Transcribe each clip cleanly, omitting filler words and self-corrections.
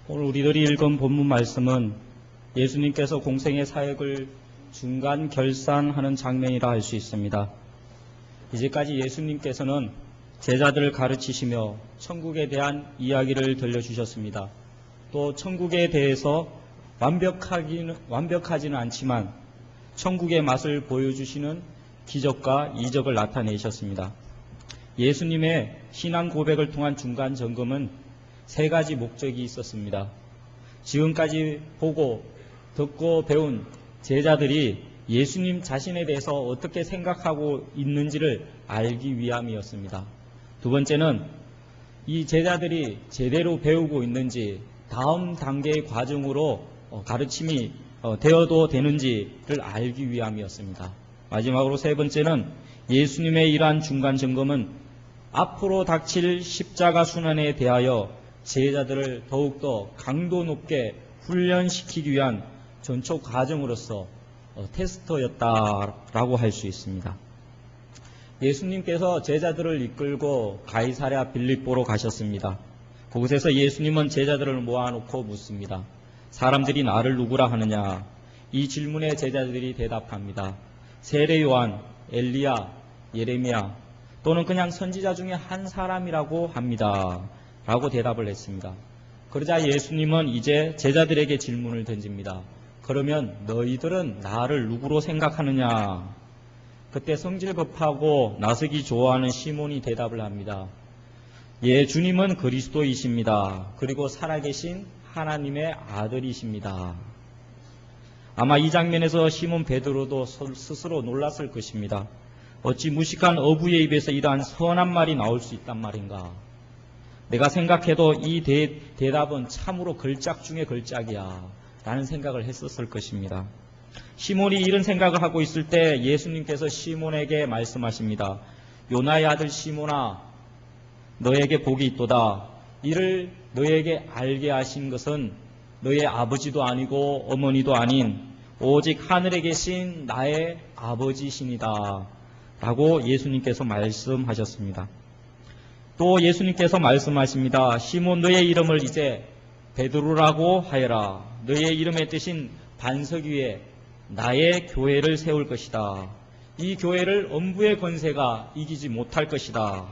오늘 우리들이 읽은 본문 말씀은 예수님께서 공생의 사역을 중간 결산하는 장면이라 할 수 있습니다. 이제까지 예수님께서는 제자들을 가르치시며 천국에 대한 이야기를 들려주셨습니다. 또 천국에 대해서 완벽하지는 않지만 천국의 맛을 보여주시는 기적과 이적을 나타내셨습니다. 예수님의 신앙 고백을 통한 중간 점검은 세 가지 목적이 있었습니다. 지금까지 보고 듣고 배운 제자들이 예수님 자신에 대해서 어떻게 생각하고 있는지를 알기 위함이었습니다. 두 번째는 이 제자들이 제대로 배우고 있는지, 다음 단계의 과정으로 가르침이 되어도 되는지를 알기 위함이었습니다. 마지막으로 세 번째는 예수님의 이러한 중간 점검은 앞으로 닥칠 십자가 순환에 대하여 제자들을 더욱더 강도 높게 훈련시키기 위한 전초 과정으로서 테스트였다라고 할 수 있습니다. 예수님께서 제자들을 이끌고 가이사랴 빌립보로 가셨습니다. 그곳에서 예수님은 제자들을 모아놓고 묻습니다. 사람들이 나를 누구라 하느냐? 이 질문에 제자들이 대답합니다. 세례 요한, 엘리야, 예레미야 또는 그냥 선지자 중에 한 사람이라고 합니다. 라고 대답을 했습니다. 그러자 예수님은 이제 제자들에게 질문을 던집니다. 그러면 너희들은 나를 누구로 생각하느냐? 그때 성질 급하고 나서기 좋아하는 시몬이 대답을 합니다. 예, 주님은 그리스도이십니다. 그리고 살아계신 하나님의 아들이십니다. 아마 이 장면에서 시몬 베드로도 스스로 놀랐을 것입니다. 어찌 무식한 어부의 입에서 이러한 선한 말이 나올 수 있단 말인가? 내가 생각해도 이 대답은 참으로 걸작 중에 걸작이야 라는 생각을 했었을 것입니다. 시몬이 이런 생각을 하고 있을 때 예수님께서 시몬에게 말씀하십니다. 요나의 아들 시몬아, 너에게 복이 있도다. 이를 너에게 알게 하신 것은 너의 아버지도 아니고 어머니도 아닌 오직 하늘에 계신 나의 아버지시니다 라고 예수님께서 말씀하셨습니다. 또 예수님께서 말씀하십니다. 시몬, 너의 이름을 이제 베드로라고 하여라. 너의 이름의 뜻인 반석 위에 나의 교회를 세울 것이다. 이 교회를 엄부의 권세가 이기지 못할 것이다.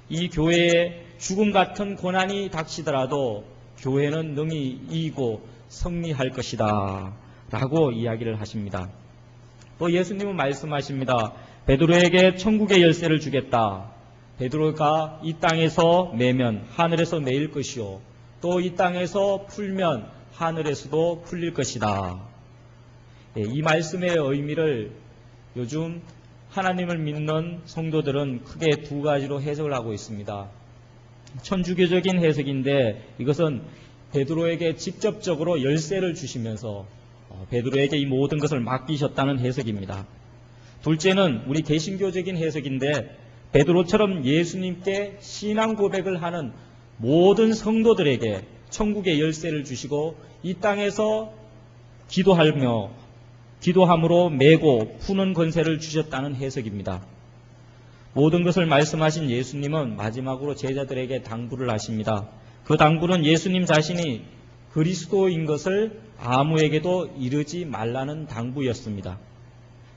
이 교회에 죽음 같은 고난이 닥치더라도 교회는 능히 이기고 승리할 것이다 라고 이야기를 하십니다. 또 예수님은 말씀하십니다. 베드로에게 천국의 열쇠를 주겠다. 베드로가 이 땅에서 매면 하늘에서 매일 것이요 또 이 땅에서 풀면 하늘에서도 풀릴 것이다. 이 말씀의 의미를 요즘 하나님을 믿는 성도들은 크게 두 가지로 해석을 하고 있습니다. 천주교적인 해석인데 이것은 베드로에게 직접적으로 열쇠를 주시면서 베드로에게 이 모든 것을 맡기셨다는 해석입니다. 둘째는 우리 개신교적인 해석인데 베드로처럼 예수님께 신앙 고백을 하는 모든 성도들에게 천국의 열쇠를 주시고 이 땅에서 기도함으로 메고 푸는 권세를 주셨다는 해석입니다. 모든 것을 말씀하신 예수님은 마지막으로 제자들에게 당부를 하십니다. 그 당부는 예수님 자신이 그리스도인 것을 아무에게도 이르지 말라는 당부였습니다.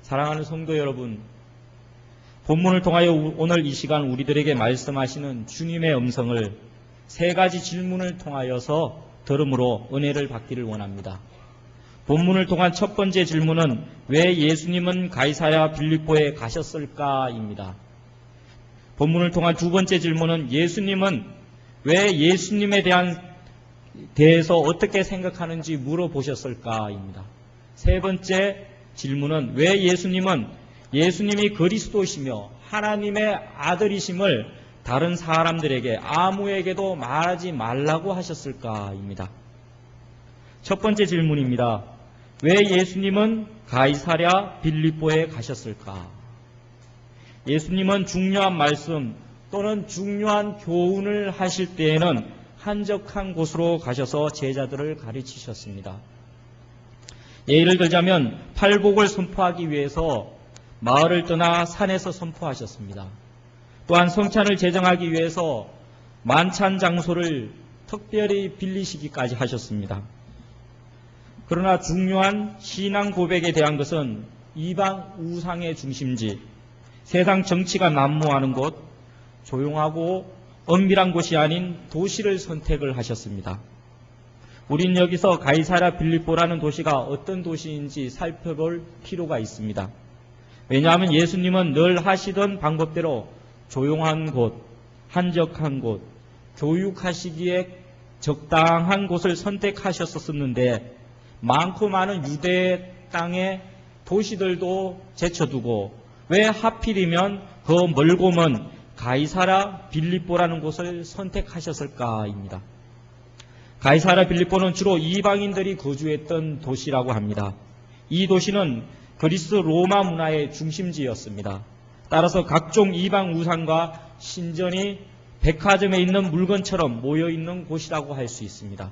사랑하는 성도 여러분, 본문을 통하여 오늘 이 시간 우리들에게 말씀하시는 주님의 음성을 세 가지 질문을 통하여서 들음으로 은혜를 받기를 원합니다. 본문을 통한 첫 번째 질문은 왜 예수님은 가이사랴 빌립보에 가셨을까입니다. 본문을 통한 두 번째 질문은 예수님은 왜 예수님에 대해서 어떻게 생각하는지 물어보셨을까입니다. 세 번째 질문은 왜 예수님이 그리스도시며 하나님의 아들이심을 다른 사람들에게 아무에게도 말하지 말라고 하셨을까입니다. 첫 번째 질문입니다. 왜 예수님은 가이사랴 빌립보에 가셨을까? 예수님은 중요한 말씀 또는 중요한 교훈을 하실 때에는 한적한 곳으로 가셔서 제자들을 가르치셨습니다. 예를 들자면 팔복을 선포하기 위해서 마을을 떠나 산에서 선포하셨습니다. 또한 성찬을 제정하기 위해서 만찬 장소를 특별히 빌리시기까지 하셨습니다. 그러나 중요한 신앙 고백에 대한 것은 이방 우상의 중심지, 세상 정치가 난무하는 곳, 조용하고 엄밀한 곳이 아닌 도시를 선택을 하셨습니다. 우린 여기서 가이사랴 빌립보라는 도시가 어떤 도시인지 살펴볼 필요가 있습니다. 왜냐하면 예수님은 늘 하시던 방법대로 조용한 곳, 한적한 곳, 교육하시기에 적당한 곳을 선택하셨었는데 많고 많은 유대 땅의 도시들도 제쳐두고 왜 하필이면 그 멀고 먼 가이사랴 빌립보라는 곳을 선택하셨을까입니다. 가이사랴 빌립보는 주로 이방인들이 거주했던 도시라고 합니다. 이 도시는 그리스 로마 문화의 중심지였습니다. 따라서 각종 이방 우상과 신전이 백화점에 있는 물건처럼 모여있는 곳이라고 할 수 있습니다.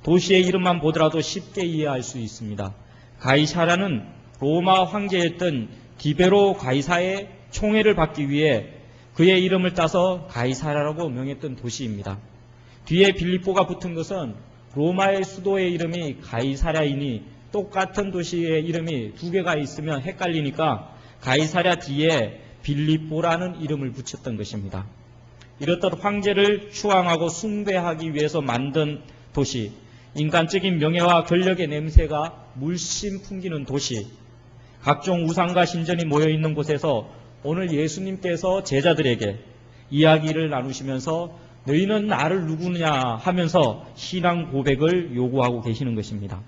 도시의 이름만 보더라도 쉽게 이해할 수 있습니다. 가이사랴는 로마 황제였던 디베로 가이사의 총애를 받기 위해 그의 이름을 따서 가이사랴라고 명했던 도시입니다. 뒤에 빌립보가 붙은 것은 로마의 수도의 이름이 가이사랴이니 똑같은 도시의 이름이 두 개가 있으면 헷갈리니까 가이사랴 뒤에 빌립보라는 이름을 붙였던 것입니다. 이렇듯 황제를 추앙하고 숭배하기 위해서 만든 도시, 인간적인 명예와 권력의 냄새가 물씬 풍기는 도시, 각종 우상과 신전이 모여있는 곳에서 오늘 예수님께서 제자들에게 이야기를 나누시면서 너희는 나를 누구냐 하면서 신앙 고백을 요구하고 계시는 것입니다.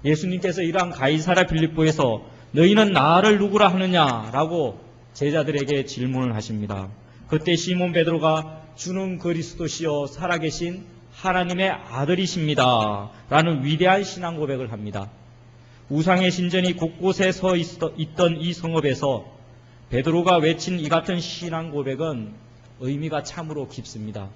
예수님께서 이러한 가이사랴 빌립보에서 너희는 나를 누구라 하느냐라고 제자들에게 질문을 하십니다. 그때 시몬 베드로가 주는 그리스도시요 살아계신 하나님의 아들이십니다 라는 위대한 신앙 고백을 합니다. 우상의 신전이 곳곳에 서 있던 이 성읍에서 베드로가 외친 이 같은 신앙 고백은 의미가 참으로 깊습니다.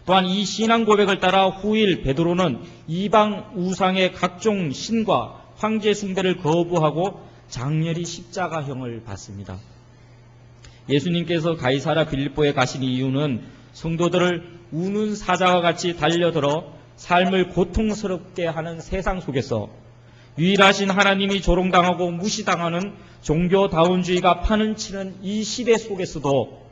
또한 이 신앙 고백을 따라 후일 베드로는 이방 우상의 각종 신과 황제 숭배를 거부하고 장렬히 십자가형을 받습니다. 예수님께서 가이사랴 빌립보에 가신 이유는 성도들을 우는 사자와 같이 달려들어 삶을 고통스럽게 하는 세상 속에서 유일하신 하나님이 조롱당하고 무시당하는 종교다운주의가 파는치는 이 시대 속에서도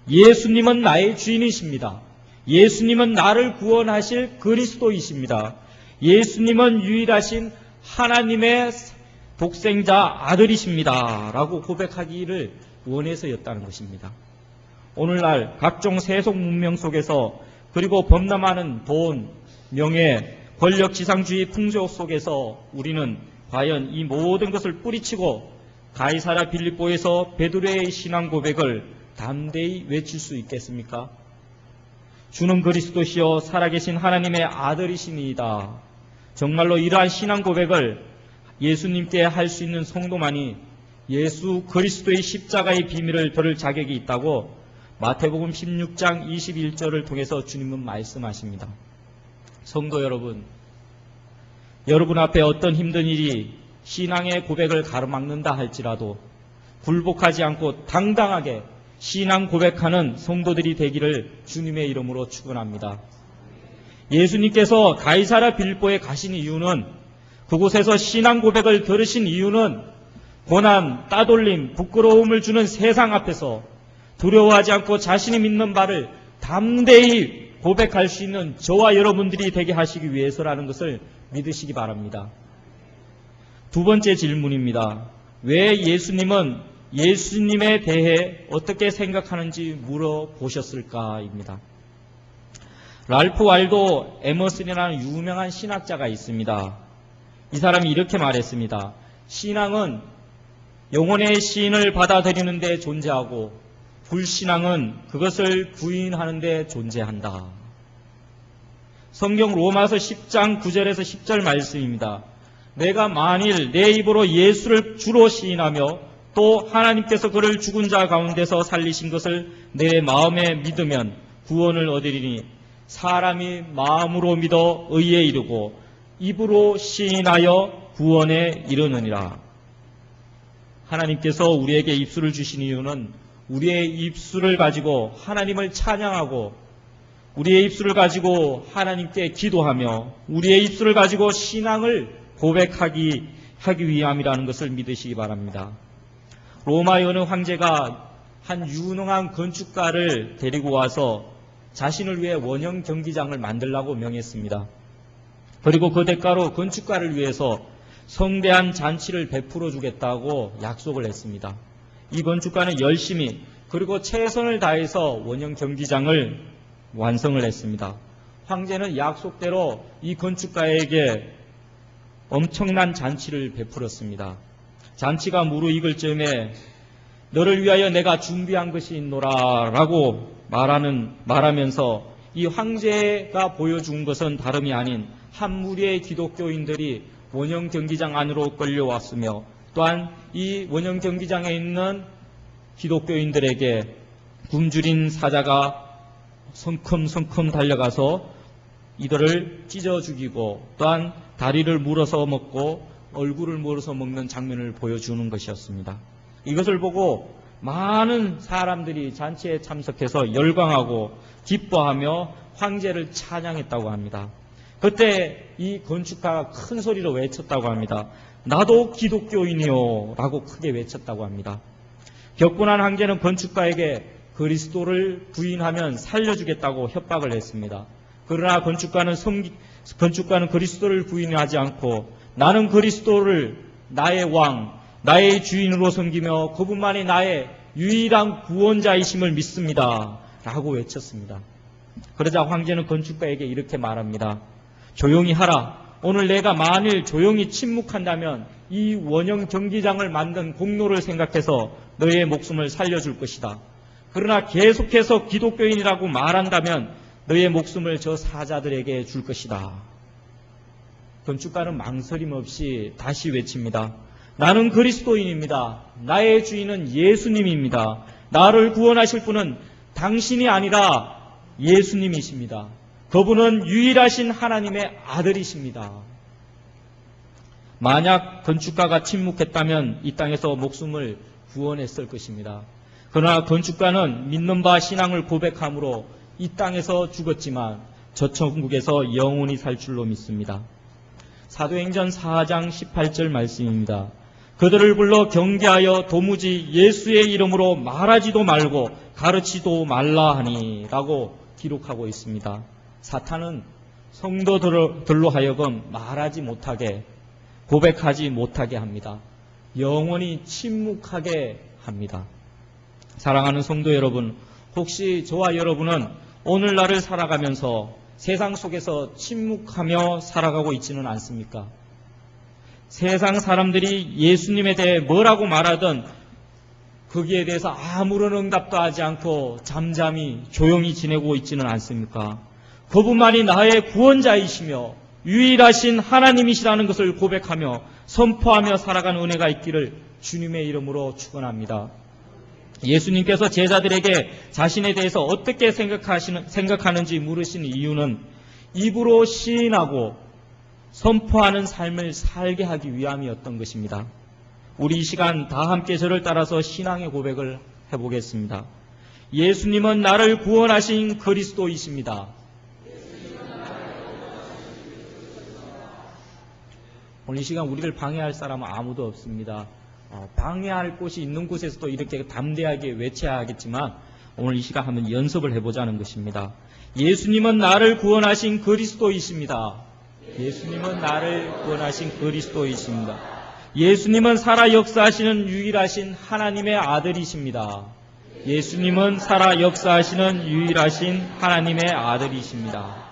예수님은 나의 주인이십니다. 예수님은 나를 구원하실 그리스도이십니다. 예수님은 유일하신 하나님의 독생자 아들이십니다 라고 고백하기를 원해서였다는 것입니다. 오늘날 각종 세속 문명 속에서 그리고 범람하는 돈, 명예, 권력 지상주의 풍조 속에서 우리는 과연 이 모든 것을 뿌리치고 가이사랴 빌립보에서 베드로의 신앙 고백을 담대히 외칠 수 있겠습니까? 주는 그리스도시요 살아계신 하나님의 아들이시니이다. 정말로 이러한 신앙 고백을 예수님께 할 수 있는 성도만이 예수 그리스도의 십자가의 비밀을 들을 자격이 있다고 마태복음 16장 21절을 통해서 주님은 말씀하십니다. 성도 여러분, 여러분 앞에 어떤 힘든 일이 신앙의 고백을 가로막는다 할지라도 굴복하지 않고 당당하게 신앙 고백하는 성도들이 되기를 주님의 이름으로 축원합니다. 예수님께서 가이사랴 빌립보에 가신 이유는, 그곳에서 신앙 고백을 들으신 이유는 고난, 따돌림, 부끄러움을 주는 세상 앞에서 두려워하지 않고 자신이 믿는 바를 담대히 고백할 수 있는 저와 여러분들이 되게 하시기 위해서라는 것을 믿으시기 바랍니다. 두 번째 질문입니다. 왜 예수님은 예수님에 대해 어떻게 생각하는지 물어보셨을까입니다. 랄프 왈도 에머슨이라는 유명한 신학자가 있습니다. 이 사람이 이렇게 말했습니다. 신앙은 영혼의 시인을 받아들이는 데 존재하고 불신앙은 그것을 부인하는 데 존재한다. 성경 로마서 10장 9절에서 10절 말씀입니다. 내가 만일 내 입으로 예수를 주로 시인하며 또 하나님께서 그를 죽은 자 가운데서 살리신 것을 내 마음에 믿으면 구원을 얻으리니 사람이 마음으로 믿어 의에 이르고 입으로 시인하여 구원에 이르느니라. 하나님께서 우리에게 입술을 주신 이유는 우리의 입술을 가지고 하나님을 찬양하고 우리의 입술을 가지고 하나님께 기도하며 우리의 입술을 가지고 신앙을 고백하기 위함이라는 것을 믿으시기 바랍니다. 로마의 어느 황제가 한 유능한 건축가를 데리고 와서 자신을 위해 원형 경기장을 만들라고 명했습니다. 그리고 그 대가로 건축가를 위해서 성대한 잔치를 베풀어 주겠다고 약속을 했습니다. 이 건축가는 열심히 그리고 최선을 다해서 원형 경기장을 완성을 했습니다. 황제는 약속대로 이 건축가에게 엄청난 잔치를 베풀었습니다. 잔치가 무르익을 즈음에 너를 위하여 내가 준비한 것이 있노라 라고 말하면서 이 황제가 보여준 것은 다름이 아닌 한 무리의 기독교인들이 원형 경기장 안으로 끌려왔으며 또한 이 원형 경기장에 있는 기독교인들에게 굶주린 사자가 성큼성큼 달려가서 이들을 찢어 죽이고 또한 다리를 물어서 먹고 얼굴을 물어서 먹는 장면을 보여주는 것이었습니다. 이것을 보고 많은 사람들이 잔치에 참석해서 열광하고 기뻐하며 황제를 찬양했다고 합니다. 그때 이 건축가가 큰 소리로 외쳤다고 합니다. 나도 기독교인이요 라고 크게 외쳤다고 합니다. 격분한 황제는 건축가에게 그리스도를 부인하면 살려주겠다고 협박을 했습니다. 그러나 건축가는 그리스도를 부인하지 않고 나는 그리스도를 나의 왕, 나의 주인으로 섬기며 그분만이 나의 유일한 구원자이심을 믿습니다 라고 외쳤습니다. 그러자 황제는 건축가에게 이렇게 말합니다. 조용히 하라. 오늘 내가 만일 조용히 침묵한다면 이 원형 경기장을 만든 공로를 생각해서 너의 목숨을 살려줄 것이다. 그러나 계속해서 기독교인이라고 말한다면 너의 목숨을 저 사자들에게 줄 것이다. 건축가는 망설임 없이 다시 외칩니다. 나는 그리스도인입니다. 나의 주인은 예수님입니다. 나를 구원하실 분은 당신이 아니라 예수님이십니다. 그분은 유일하신 하나님의 아들이십니다. 만약 건축가가 침묵했다면 이 땅에서 목숨을 구원했을 것입니다. 그러나 건축가는 믿는 바 신앙을 고백함으로 이 땅에서 죽었지만 저 천국에서 영원히 살 줄로 믿습니다. 사도행전 4장 18절 말씀입니다. 그들을 불러 경계하여 도무지 예수의 이름으로 말하지도 말고 가르치도 말라 하니 라고 기록하고 있습니다. 사탄은 성도들로 하여금 말하지 못하게 고백하지 못하게 합니다. 영원히 침묵하게 합니다. 사랑하는 성도 여러분, 혹시 저와 여러분은 오늘날을 살아가면서 세상 속에서 침묵하며 살아가고 있지는 않습니까? 세상 사람들이 예수님에 대해 뭐라고 말하든 거기에 대해서 아무런 응답도 하지 않고 잠잠히 조용히 지내고 있지는 않습니까? 그분만이 나의 구원자이시며 유일하신 하나님이시라는 것을 고백하며 선포하며 살아가는 은혜가 있기를 주님의 이름으로 축원합니다. 예수님께서 제자들에게 자신에 대해서 어떻게 생각하는지 물으신 이유는 입으로 시인하고 선포하는 삶을 살게 하기 위함이었던 것입니다. 우리 이 시간 다 함께 저를 따라서 신앙의 고백을 해보겠습니다. 예수님은 나를 구원하신 그리스도이십니다. 오늘 이 시간 우리를 방해할 사람은 아무도 없습니다. 방해할 곳이 있는 곳에서도 이렇게 담대하게 외쳐야 하겠지만 오늘 이 시간 한번 연습을 해보자는 것입니다. 예수님은 나를 구원하신 그리스도이십니다. 예수님은 나를 구원하신 그리스도이십니다. 예수님은 살아 역사하시는 유일하신 하나님의 아들이십니다. 예수님은 살아 역사하시는 유일하신 하나님의 아들이십니다.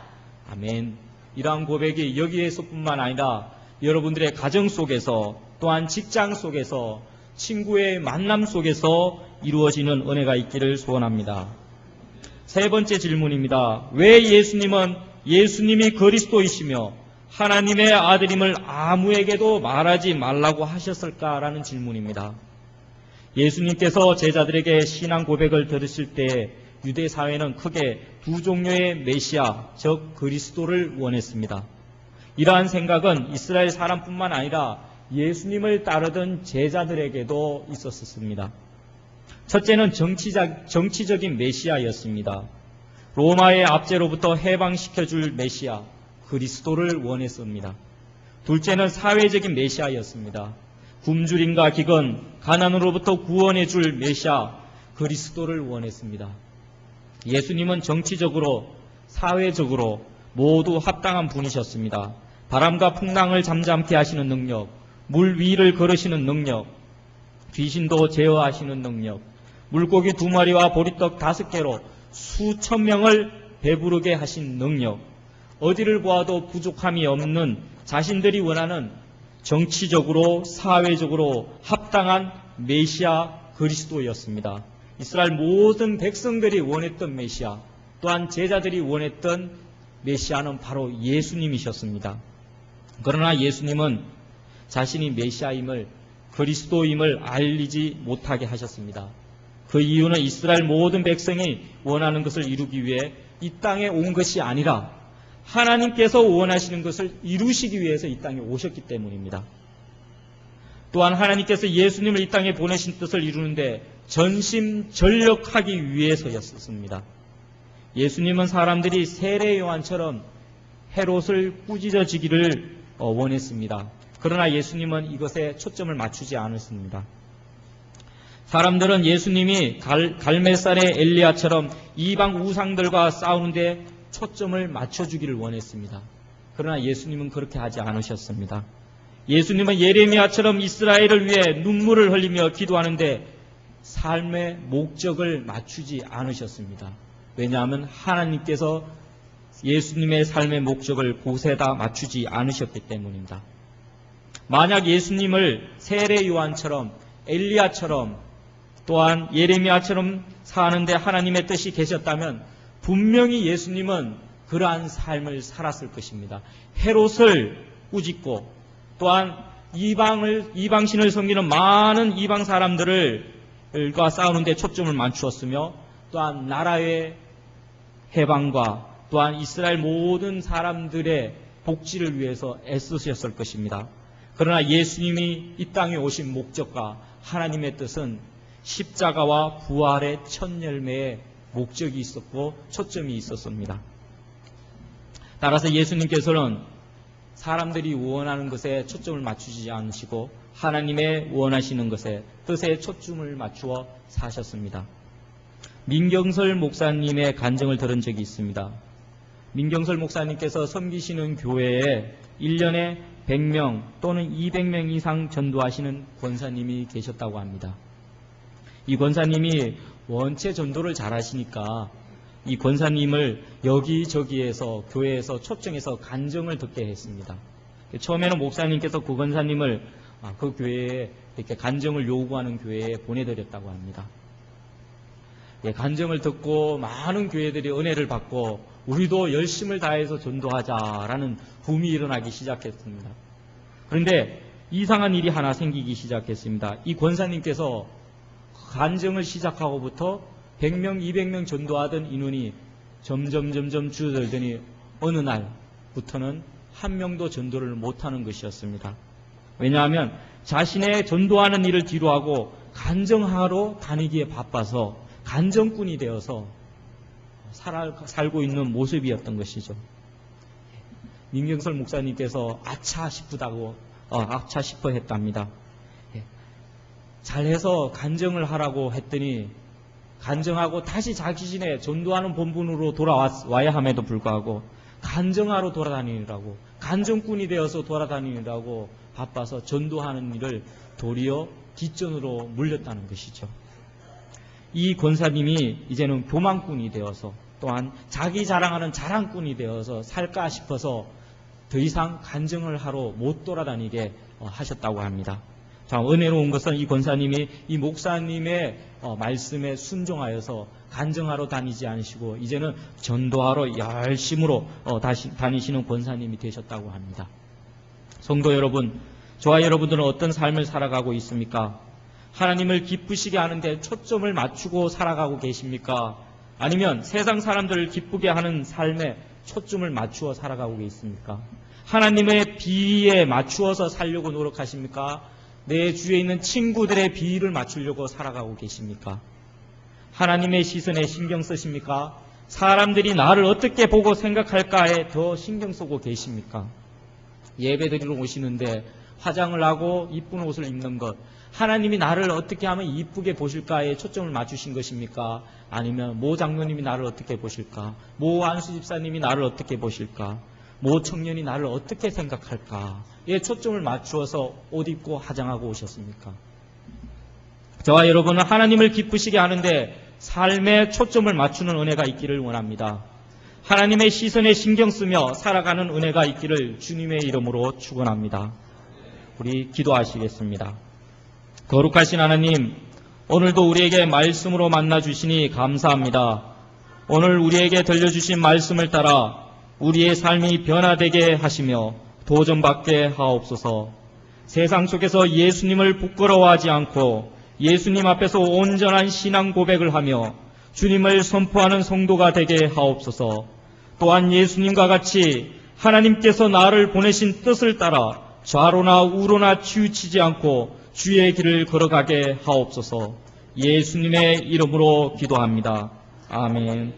아멘. 이러한 고백이 여기에서뿐만 아니라 여러분들의 가정 속에서 또한 직장 속에서 친구의 만남 속에서 이루어지는 은혜가 있기를 소원합니다. 세 번째 질문입니다. 왜 예수님이 그리스도이시며 하나님의 아들임을 아무에게도 말하지 말라고 하셨을까라는 질문입니다. 예수님께서 제자들에게 신앙 고백을 들으실 때 유대 사회는 크게 두 종류의 메시아, 즉 그리스도를 원했습니다. 이러한 생각은 이스라엘 사람뿐만 아니라 예수님을 따르던 제자들에게도 있었습니다. 첫째는 정치적인 메시아였습니다. 로마의 압제로부터 해방시켜줄 메시아 그리스도를 원했습니다. 둘째는 사회적인 메시아였습니다. 굶주림과 기근, 가난으로부터 구원해줄 메시아 그리스도를 원했습니다. 예수님은 정치적으로, 사회적으로 모두 합당한 분이셨습니다. 바람과 풍랑을 잠잠케 하시는 능력, 물 위를 걸으시는 능력, 귀신도 제어하시는 능력, 물고기 2마리와 보리떡 5개로 수천 명을 배부르게 하신 능력, 어디를 보아도 부족함이 없는 자신들이 원하는 정치적으로 사회적으로 합당한 메시아 그리스도였습니다. 이스라엘 모든 백성들이 원했던 메시아, 또한 제자들이 원했던 메시아는 바로 예수님이셨습니다. 그러나 예수님은 자신이 메시아임을, 그리스도임을 알리지 못하게 하셨습니다. 그 이유는 이스라엘 모든 백성이 원하는 것을 이루기 위해 이 땅에 온 것이 아니라 하나님께서 원하시는 것을 이루시기 위해서 이 땅에 오셨기 때문입니다. 또한 하나님께서 예수님을 이 땅에 보내신 뜻을 이루는데 전심전력하기 위해서였습니다. 예수님은 사람들이 세례 요한처럼 헤롯을 꾸짖어지기를 원했습니다. 그러나 예수님은 이것에 초점을 맞추지 않았습니다. 사람들은 예수님이 갈멜산의 엘리야처럼 이방 우상들과 싸우는데 초점을 맞춰주기를 원했습니다. 그러나 예수님은 그렇게 하지 않으셨습니다. 예수님은 예레미야처럼 이스라엘을 위해 눈물을 흘리며 기도하는데 삶의 목적을 맞추지 않으셨습니다. 왜냐하면 하나님께서 예수님의 삶의 목적을 곳에다 맞추지 않으셨기 때문입니다. 만약 예수님을 세례 요한처럼, 엘리야처럼, 또한 예레미야처럼 사는데 하나님의 뜻이 계셨다면 분명히 예수님은 그러한 삶을 살았을 것입니다. 헤롯을 꾸짖고 또한 이방신을 섬기는 많은 이방 사람들과 싸우는데 초점을 맞추었으며 또한 나라의 해방과 또한 이스라엘 모든 사람들의 복지를 위해서 애쓰셨을 것입니다. 그러나 예수님이 이 땅에 오신 목적과 하나님의 뜻은 십자가와 부활의 첫 열매의 목적이 있었고 초점이 있었습니다. 따라서 예수님께서는 사람들이 원하는 것에 초점을 맞추지 않으시고 하나님의 원하시는 것에 뜻에 초점을 맞추어 사셨습니다. 민경설 목사님의 간증을 들은 적이 있습니다. 민경설 목사님께서 섬기시는 교회에 1년에 100명 또는 200명 이상 전도하시는 권사님이 계셨다고 합니다. 이 권사님이 원체 전도를 잘하시니까 이 권사님을 여기저기에서 교회에서 초청해서 간증을 듣게 했습니다. 처음에는 목사님께서 그 권사님을 그 교회에 이렇게 간증을 요구하는 교회에 보내드렸다고 합니다. 간증을 듣고 많은 교회들이 은혜를 받고 우리도 열심을 다해서 전도하자라는 붐이 일어나기 시작했습니다. 그런데 이상한 일이 하나 생기기 시작했습니다. 이 권사님께서 간증을 시작하고부터 100명, 200명 전도하던 인원이 점점 줄어들더니 어느 날부터는 한 명도 전도를 못하는 것이었습니다. 왜냐하면 자신의 전도하는 일을 뒤로하고 간증하러 다니기에 바빠서 간증꾼이 되어서 살고 있는 모습이었던 것이죠. 민경설 목사님께서 아차 싶어 했답니다. 잘해서 간증을 하라고 했더니 간증하고 다시 자신의 전도하는 본분으로 돌아와야 함에도 불구하고 간증하러 돌아다니느라고 간증꾼이 되어서 돌아다니느라고 바빠서 전도하는 일을 도리어 뒷전으로 물렸다는 것이죠. 이 권사님이 이제는 교만꾼이 되어서 또한 자기 자랑하는 자랑꾼이 되어서 살까 싶어서 더 이상 간증을 하러 못 돌아다니게 하셨다고 합니다. 자, 은혜로운 것은 이 권사님이 이 목사님의 말씀에 순종하여서 간증하러 다니지 않으시고 이제는 전도하러 열심으로 다니시는 권사님이 되셨다고 합니다. 성도 여러분, 저와 여러분들은 어떤 삶을 살아가고 있습니까? 하나님을 기쁘시게 하는데 초점을 맞추고 살아가고 계십니까? 아니면 세상 사람들을 기쁘게 하는 삶에 초점을 맞추어 살아가고 계십니까? 하나님의 비위에 맞추어서 살려고 노력하십니까? 내 주위에 있는 친구들의 비위를 맞추려고 살아가고 계십니까? 하나님의 시선에 신경 쓰십니까? 사람들이 나를 어떻게 보고 생각할까에 더 신경 쓰고 계십니까? 예배드리러 오시는데 화장을 하고 이쁜 옷을 입는 것, 하나님이 나를 어떻게 하면 이쁘게 보실까에 초점을 맞추신 것입니까? 아니면 모 장로님이 나를 어떻게 보실까? 모 안수 집사님이 나를 어떻게 보실까? 모 청년이 나를 어떻게 생각할까에 초점을 맞추어서 옷 입고 화장하고 오셨습니까? 저와 여러분은 하나님을 기쁘시게 하는데 삶에 초점을 맞추는 은혜가 있기를 원합니다. 하나님의 시선에 신경 쓰며 살아가는 은혜가 있기를 주님의 이름으로 축원합니다. 우리 기도하시겠습니다. 거룩하신 하나님, 오늘도 우리에게 말씀으로 만나 주시니 감사합니다. 오늘 우리에게 들려주신 말씀을 따라 우리의 삶이 변화되게 하시며 도전받게 하옵소서. 세상 속에서 예수님을 부끄러워하지 않고 예수님 앞에서 온전한 신앙 고백을 하며 주님을 선포하는 성도가 되게 하옵소서. 또한 예수님과 같이 하나님께서 나를 보내신 뜻을 따라 좌로나 우로나 치우치지 않고 주의 길을 걸어가게 하옵소서. 예수님의 이름으로 기도합니다. 아멘.